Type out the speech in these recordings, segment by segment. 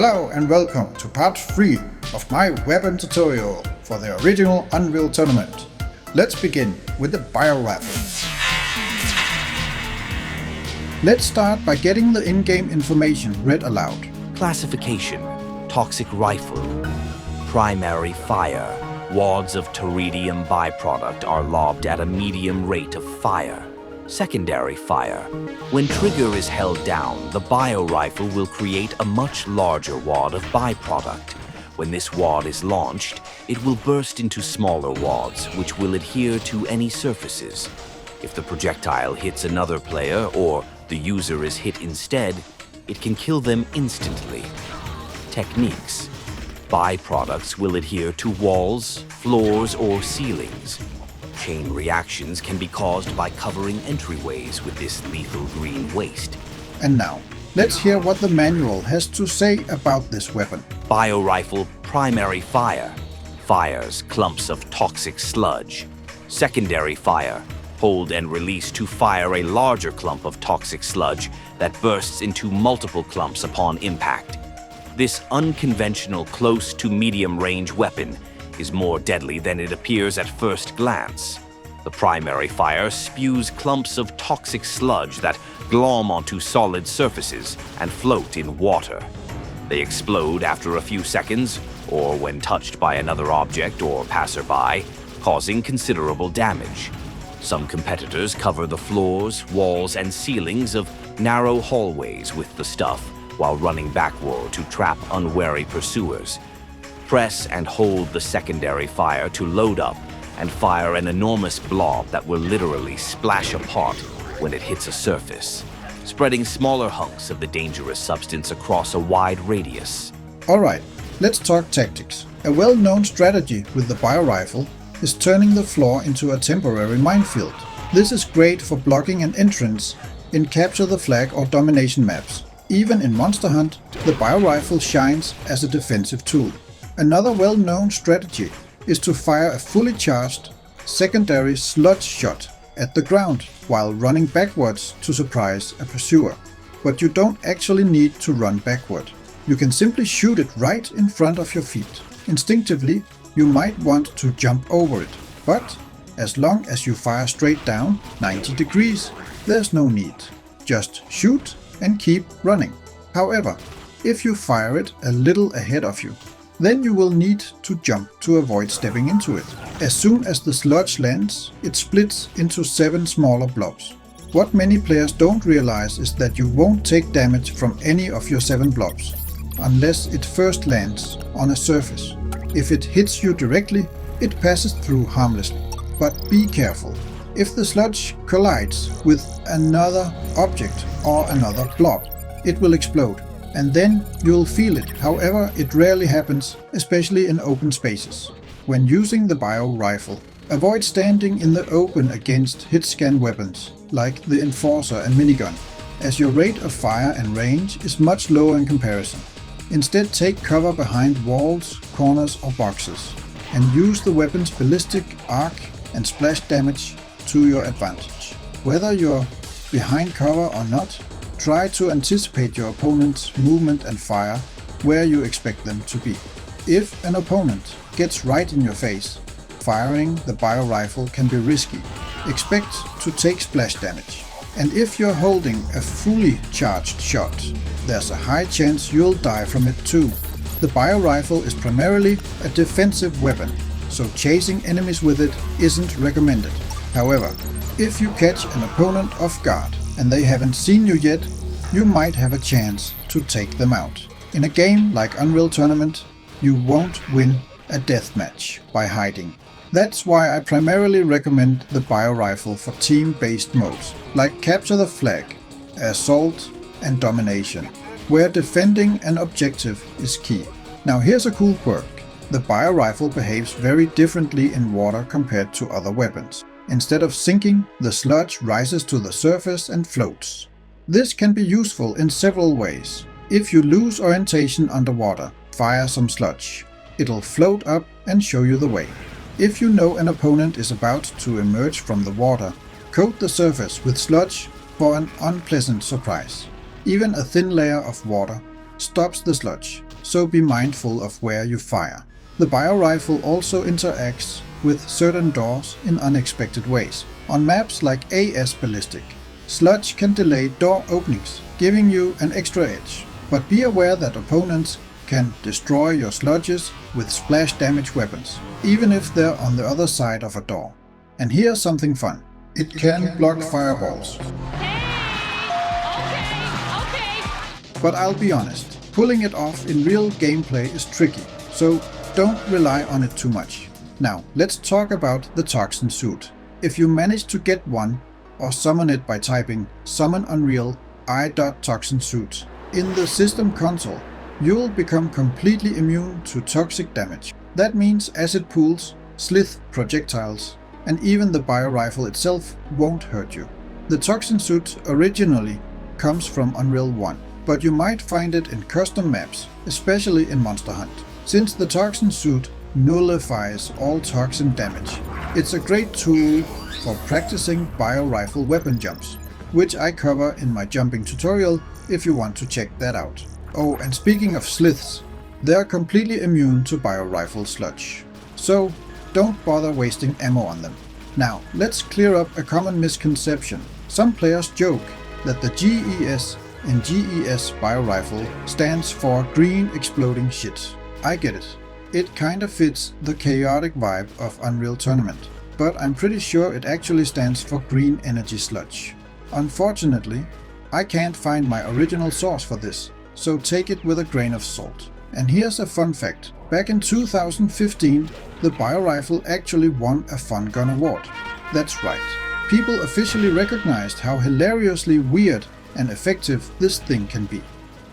Hello and welcome to part 3 of my weapon tutorial for the original Unreal Tournament. Let's begin with the BioRifle. Let's start by getting the in-game information read aloud. Classification: toxic rifle. Primary fire. Wads of pteridium byproduct are lobbed at a medium rate of fire. Secondary fire. When trigger is held down, the BioRifle will create a much larger wad of byproduct. When this wad is launched, it will burst into smaller wads, which will adhere to any surfaces. If the projectile hits another player or the user is hit instead, it can kill them instantly. Techniques: byproducts will adhere to walls, floors, or ceilings. Chain reactions can be caused by covering entryways with this lethal green waste. And now, let's hear what the manual has to say about this weapon. BioRifle primary fire. Fires clumps of toxic sludge. Secondary fire. Hold and release to fire a larger clump of toxic sludge that bursts into multiple clumps upon impact. This unconventional close to medium range weapon is more deadly than it appears at first glance. The primary fire spews clumps of toxic sludge that glom onto solid surfaces and float in water. They explode after a few seconds, or when touched by another object or passerby, causing considerable damage. Some competitors cover the floors, walls, and ceilings of narrow hallways with the stuff while running backward to trap unwary pursuers. Press and hold the secondary fire to load up and fire an enormous blob that will literally splash apart when it hits a surface, spreading smaller hunks of the dangerous substance across a wide radius. Alright, let's talk tactics. A well-known strategy with the BioRifle is turning the floor into a temporary minefield. This is great for blocking an entrance in Capture the Flag or Domination maps. Even in Monster Hunt, the BioRifle shines as a defensive tool. Another well-known strategy is to fire a fully charged secondary sludge shot at the ground while running backwards to surprise a pursuer. But you don't actually need to run backward. You can simply shoot it right in front of your feet. Instinctively, you might want to jump over it, but as long as you fire straight down 90 degrees, there's no need. Just shoot and keep running. However, if you fire it a little ahead of you, then you will need to jump to avoid stepping into it. As soon as the sludge lands, it splits into 7 smaller blobs. What many players don't realize is that you won't take damage from any of your 7 blobs, unless it first lands on a surface. If it hits you directly, it passes through harmlessly. But be careful. If the sludge collides with another object or another blob, it will explode. And then you'll feel it. However, it rarely happens, especially in open spaces. When using the BioRifle, avoid standing in the open against hit-scan weapons, like the Enforcer and minigun, as your rate of fire and range is much lower in comparison. Instead, take cover behind walls, corners or boxes, and use the weapon's ballistic arc and splash damage to your advantage. Whether you're behind cover or not, try to anticipate your opponent's movement and fire where you expect them to be. If an opponent gets right in your face, firing the BioRifle can be risky. Expect to take splash damage. And if you're holding a fully charged shot, there's a high chance you'll die from it too. The BioRifle is primarily a defensive weapon, so chasing enemies with it isn't recommended. However, if you catch an opponent off guard and they haven't seen you yet, you might have a chance to take them out. In a game like Unreal Tournament, you won't win a deathmatch by hiding. That's why I primarily recommend the BioRifle for team-based modes, like Capture the Flag, Assault and Domination, where defending an objective is key. Now here's a cool quirk. The BioRifle behaves very differently in water compared to other weapons. Instead of sinking, the sludge rises to the surface and floats. This can be useful in several ways. If you lose orientation underwater, fire some sludge. It'll float up and show you the way. If you know an opponent is about to emerge from the water, coat the surface with sludge for an unpleasant surprise. Even a thin layer of water stops the sludge, so be mindful of where you fire. The BioRifle also interacts with certain doors in unexpected ways. On maps like AS Ballistic, sludge can delay door openings, giving you an extra edge. But be aware that opponents can destroy your sludges with splash damage weapons, even if they're on the other side of a door. And here's something fun. It can block fireballs. But I'll be honest, pulling it off in real gameplay is tricky, so don't rely on it too much. Now, let's talk about the Toxin Suit. If you manage to get one, or summon it by typing summon unreal I.Toxin Suit in the system console, you'll become completely immune to toxic damage. That means acid pools, slith projectiles, and even the BioRifle itself won't hurt you. The Toxin Suit originally comes from Unreal 1, but you might find it in custom maps, especially in Monster Hunt. Since the Toxin Suit nullifies all toxin damage, it's a great tool for practicing BioRifle weapon jumps, which I cover in my jumping tutorial if you want to check that out. Oh, and speaking of sliths, they're completely immune to BioRifle sludge, so don't bother wasting ammo on them. Now, let's clear up a common misconception. Some players joke that the GES in GES BioRifle stands for green exploding shit. I get it. It kinda fits the chaotic vibe of Unreal Tournament, but I'm pretty sure it actually stands for green energy sludge. Unfortunately, I can't find my original source for this, so take it with a grain of salt. And here's a fun fact. Back in 2015, the BioRifle actually won a Fun Gun Award. That's right. People officially recognized how hilariously weird and effective this thing can be.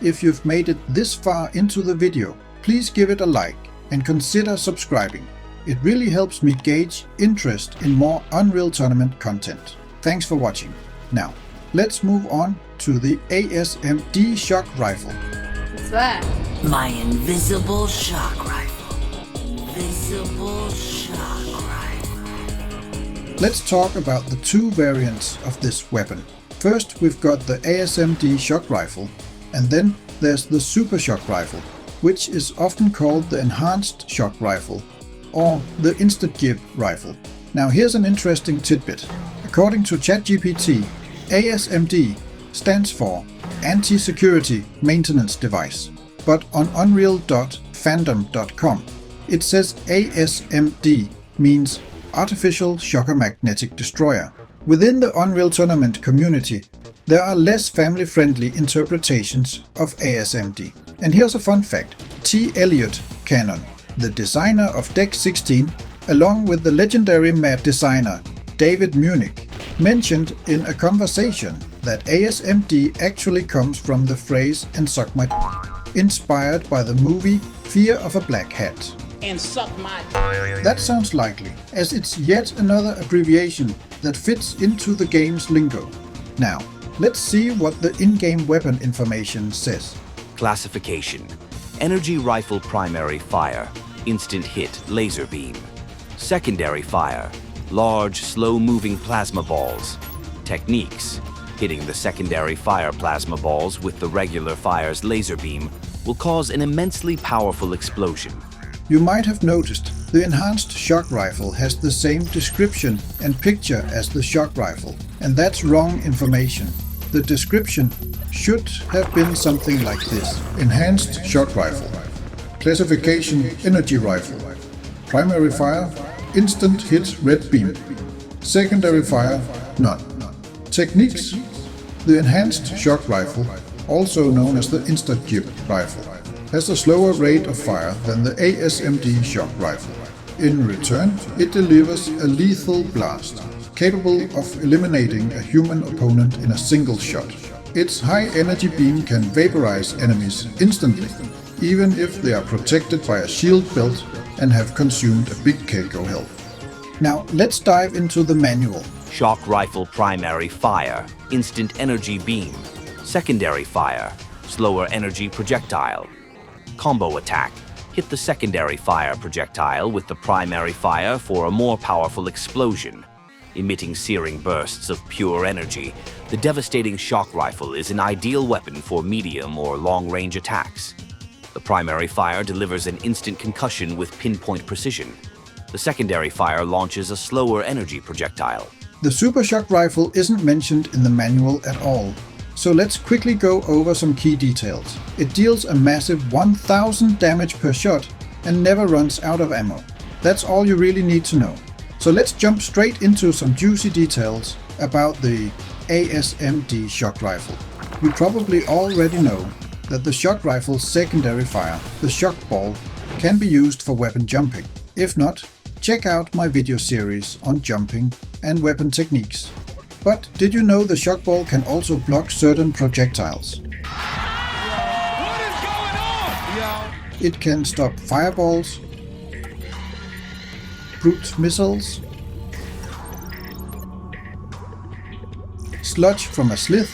If you've made it this far into the video, please give it a like and consider subscribing. It really helps me gauge interest in more Unreal Tournament content. Thanks for watching. Now, let's move on to the ASMD Shock Rifle. What's that? My invisible shock rifle. Invisible shock rifle. Let's talk about the two variants of this weapon. First, we've got the ASMD Shock Rifle, and then there's the Super Shock Rifle, which is often called the Enhanced Shock Rifle or the Instant Jib Rifle. Now here's an interesting tidbit. According to ChatGPT, ASMD stands for Anti-Security Maintenance Device, but on unreal.fandom.com it says ASMD means Artificial Shocker Magnetic Destroyer. Within the Unreal Tournament community, there are less family-friendly interpretations of ASMD. And here's a fun fact. T. Elliott Cannon, the designer of Deck 16, along with the legendary map designer David Munich, mentioned in a conversation that ASMD actually comes from the phrase "and suck my d-" inspired by the movie Fear of a Black Hat. And suck my That sounds likely, as it's yet another abbreviation that fits into the game's lingo. Now, let's see what the in-game weapon information says. Classification: Energy Rifle Primary Fire, Instant Hit Laser Beam. Secondary Fire, Large, slow-moving plasma balls. Techniques: hitting the secondary fire plasma balls with the regular fire's laser beam will cause an immensely powerful explosion. You might have noticed the Enhanced Shock Rifle has the same description and picture as the Shock Rifle, and that's wrong information. The description should have been something like this. Enhanced Shock Rifle. Classification Energy Rifle. Primary fire, instant hit red beam. Secondary fire, none. Techniques. The Enhanced Shock Rifle, also known as the Instant Jib Rifle, has a slower rate of fire than the ASMD Shock Rifle. In return, it delivers a lethal blast, capable of eliminating a human opponent in a single shot. Its high energy beam can vaporize enemies instantly, even if they are protected by a shield belt and have consumed a big cake of health. Now let's dive into the manual. Shock Rifle Primary Fire, Instant Energy Beam. Secondary Fire, Slower Energy Projectile. Combo Attack: hit the secondary fire projectile with the primary fire for a more powerful explosion. Emitting searing bursts of pure energy, the devastating shock rifle is an ideal weapon for medium or long-range attacks. The primary fire delivers an instant concussion with pinpoint precision. The secondary fire launches a slower energy projectile. The Super Shock Rifle isn't mentioned in the manual at all, so let's quickly go over some key details. It deals a massive 1000 damage per shot and never runs out of ammo. That's all you really need to know. So let's jump straight into some juicy details about the ASMD shock rifle. You probably already know that the shock rifle's secondary fire, the shock ball, can be used for weapon jumping. If not, check out my video series on jumping and weapon techniques. But did you know the shock ball can also block certain projectiles? What is going on? It can stop fireballs, brute missiles, sludge from a slith,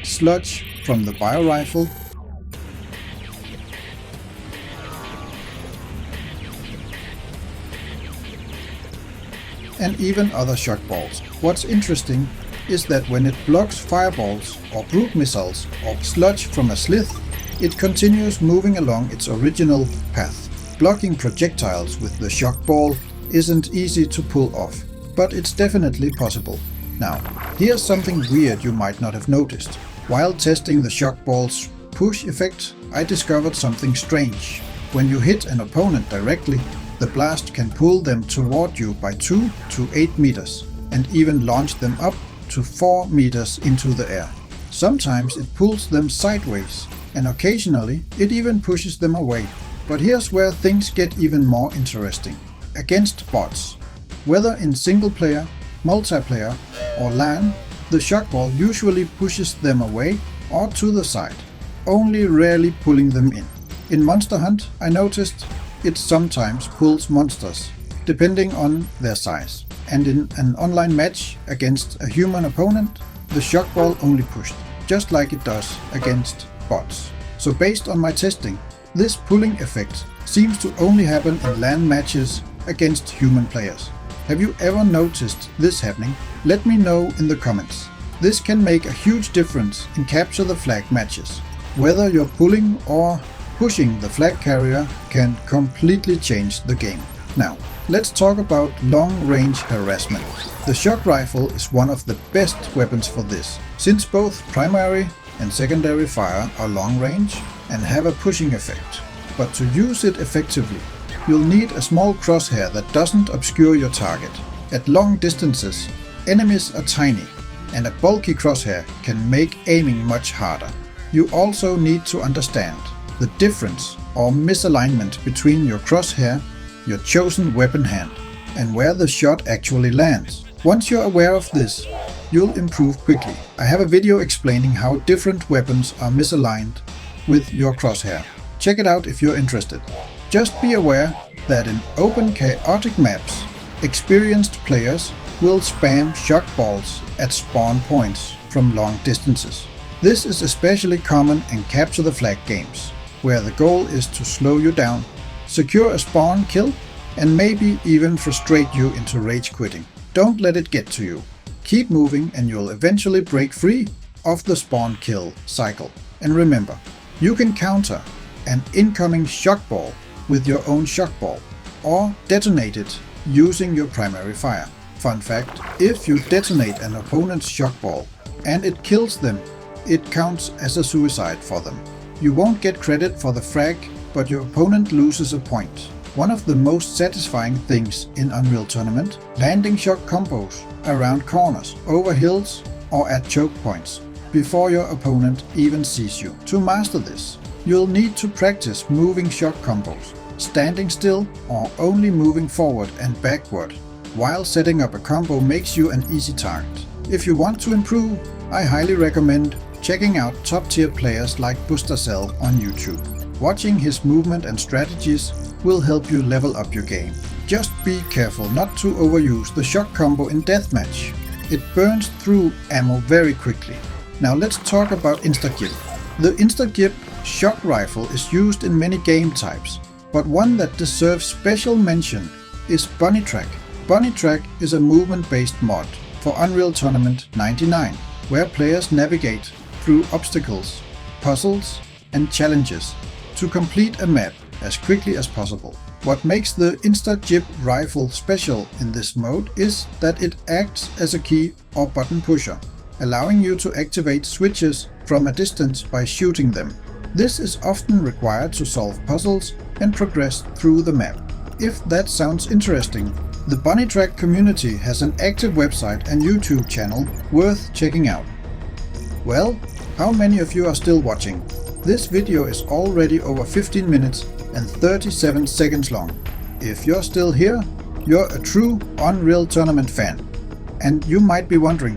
sludge from the BioRifle, and even other shock balls. What's interesting is that when it blocks fireballs or brute missiles or sludge from a slith, it continues moving along its original path. Blocking projectiles with the shock ball isn't easy to pull off, but it's definitely possible. Now, here's something weird you might not have noticed. While testing the shock ball's push effect, I discovered something strange. When you hit an opponent directly, the blast can pull them toward you by 2 to 8 meters and even launch them up to 4 meters into the air. Sometimes it pulls them sideways, and occasionally it even pushes them away. But here's where things get even more interesting. Against bots, whether in single player, multiplayer or LAN, the shock ball usually pushes them away or to the side, only rarely pulling them in. In Monster Hunt, I noticed it sometimes pulls monsters, depending on their size. And in an online match against a human opponent, the shock ball only pushed, just like it does against bots. So based on my testing, this pulling effect seems to only happen in LAN matches against human players. Have you ever noticed this happening? Let me know in the comments. This can make a huge difference in capture the flag matches. Whether you're pulling or pushing the flag carrier can completely change the game. Now, let's talk about long-range harassment. The shock rifle is one of the best weapons for this, since both primary and secondary fire are long-range and have a pushing effect. But to use it effectively, you'll need a small crosshair that doesn't obscure your target. At long distances, enemies are tiny, and a bulky crosshair can make aiming much harder. You also need to understand the difference or misalignment between your crosshair, your chosen weapon hand, and where the shot actually lands. Once you're aware of this, you'll improve quickly. I have a video explaining how different weapons are misaligned with your crosshair. Check it out if you're interested. Just be aware that in open chaotic maps, experienced players will spam shock balls at spawn points from long distances. This is especially common in capture the flag games, where the goal is to slow you down, secure a spawn kill, and maybe even frustrate you into rage quitting. Don't let it get to you. Keep moving and you'll eventually break free of the spawn kill cycle. And remember, you can counter an incoming shock ball with your own shock ball, or detonate it using your primary fire. Fun fact, if you detonate an opponent's shock ball and it kills them, it counts as a suicide for them. You won't get credit for the frag, but your opponent loses a point. One of the most satisfying things in Unreal Tournament, landing shock combos around corners, over hills or at choke points, before your opponent even sees you. To master this, you'll need to practice moving shock combos, standing still or only moving forward and backward, while setting up a combo makes you an easy target. If you want to improve, I highly recommend checking out top-tier players like Bustercell on YouTube. Watching his movement and strategies will help you level up your game. Just be careful not to overuse the shock combo in deathmatch. It burns through ammo very quickly. Now let's talk about insta-gip. The insta-gip shock rifle is used in many game types, but one that deserves special mention is BunnyTrack. BunnyTrack is a movement-based mod for Unreal Tournament 99, where players navigate through obstacles, puzzles, and challenges to complete a map as quickly as possible. What makes the Insta-Jib rifle special in this mode is that it acts as a key or button pusher, allowing you to activate switches from a distance by shooting them. This is often required to solve puzzles and progress through the map. If that sounds interesting, the BunnyTrack community has an active website and YouTube channel worth checking out. Well, how many of you are still watching? This video is already over 15 minutes and 37 seconds long. If you're still here, you're a true Unreal Tournament fan. And you might be wondering,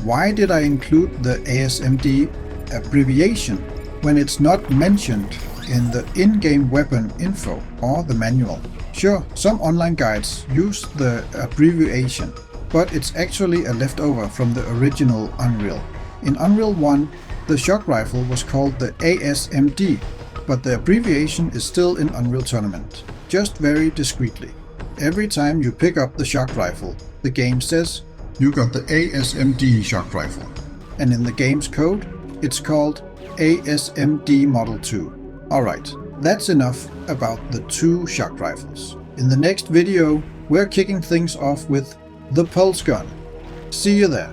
why did I include the ASMD abbreviation when it's not mentioned in the in-game weapon info or the manual? Sure, some online guides use the abbreviation, but it's actually a leftover from the original Unreal. In Unreal 1, the shock rifle was called the ASMD, but the abbreviation is still in Unreal Tournament, just very discreetly. Every time you pick up the shock rifle, the game says, You got the ASMD shock rifle. and in the game's code, it's called ASMD Model 2. Alright, that's enough about the two shock rifles. In the next video, we're kicking things off with the pulse gun. See you there.